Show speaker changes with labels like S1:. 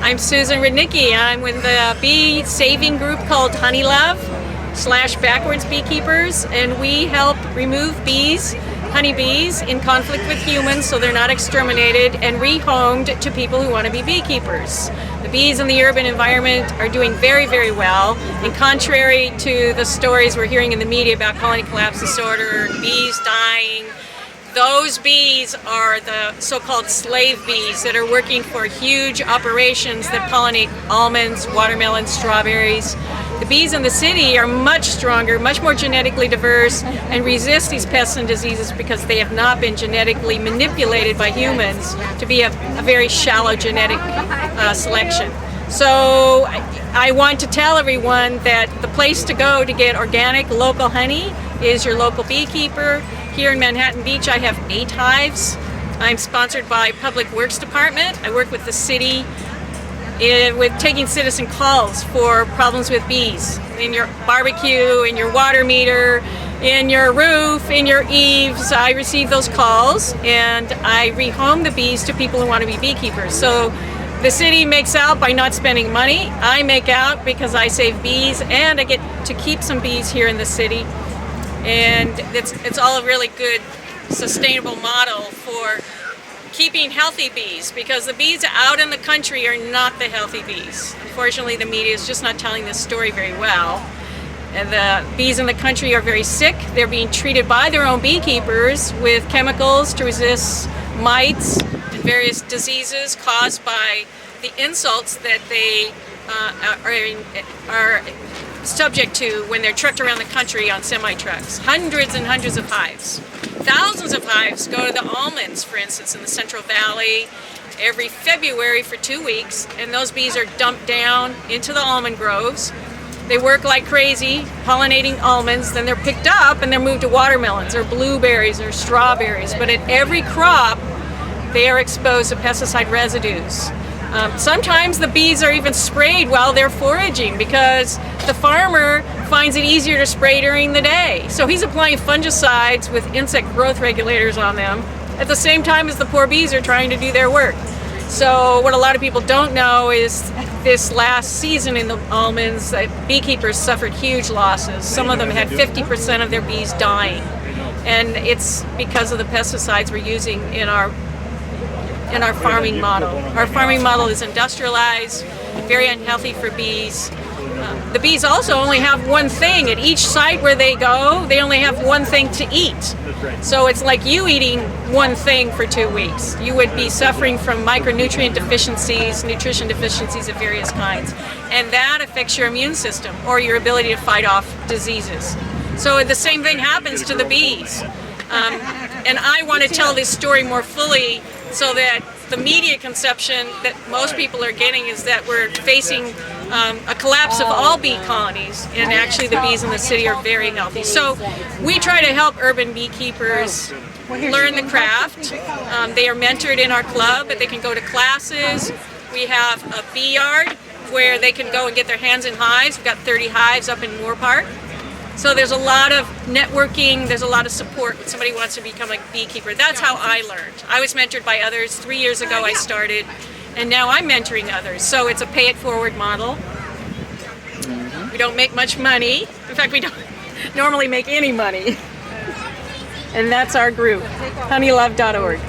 S1: I'm Susan Rudnicki. I'm with the bee saving group called Honey Love / Backwards Beekeepers, and we help remove bees, honeybees, in conflict with humans so they're not exterminated and rehomed to people who want to be beekeepers. The bees in the urban environment are doing very, very well, and contrary to the stories we're hearing in the media about colony collapse disorder, bees dying, those bees are the so-called slave bees that are working for huge operations that pollinate almonds, watermelons, strawberries. The bees in the city are much stronger, much more genetically diverse, and resist these pests and diseases because they have not been genetically manipulated by humans to be a very shallow genetic selection. So I want to tell everyone that the place to go to get organic local honey is your local beekeeper. Here in Manhattan Beach, I have 8 hives. I'm sponsored by Public Works Department. I work with the city with taking citizen calls for problems with bees in your barbecue, in your water meter, in your roof, in your eaves. I receive those calls and I rehome the bees to people who want to be beekeepers. So the city makes out by not spending money. I make out because I save bees and I get to keep some bees here in the city. And it's all a really good sustainable model for keeping healthy bees, because the bees out in the country are not the healthy bees. Unfortunately, the media is just not telling this story very well. And the bees in the country are very sick. They're being treated by their own beekeepers with chemicals to resist mites and various diseases caused by the insults that they are subject to when they're trucked around the country on semi-trucks. Hundreds and hundreds of hives. Thousands of hives go to the almonds, for instance, in the Central Valley every February for 2 weeks, and those bees are dumped down into the almond groves. They work like crazy, pollinating almonds, then they're picked up and they're moved to watermelons or blueberries or strawberries. But at every crop, they are exposed to pesticide residues. Sometimes the bees are even sprayed while they're foraging because the farmer finds it easier to spray during the day. So he's applying fungicides with insect growth regulators on them at the same time as the poor bees are trying to do their work. So what a lot of people don't know is this last season in the almonds, beekeepers suffered huge losses. Some of them had 50% of their bees dying. And it's because of the pesticides we're using in our farming model. Our farming model is industrialized, very unhealthy for bees. The bees also only have one thing. At each site where they go, they only have one thing to eat. So it's like you eating one thing for 2 weeks. You would be suffering from micronutrient deficiencies, nutrition deficiencies of various kinds. And that affects your immune system or your ability to fight off diseases. So the same thing happens to the bees. And I want to tell this story more fully so that the media conception that most people are getting is that we're facing a collapse of all bee colonies, and actually the bees in the city are very healthy. So we try to help urban beekeepers learn the craft. They are mentored in our club, but they can go to classes. We have a bee yard where they can go and get their hands in hives. We've got 30 hives up in Moore Park. So there's a lot of networking, there's a lot of support when somebody wants to become a beekeeper. That's how I learned. I was mentored by others. 3 years ago I started, and now I'm mentoring others. So it's a pay-it-forward model. We don't make much money. In fact, we don't normally make any money. And that's our group, honeylove.org.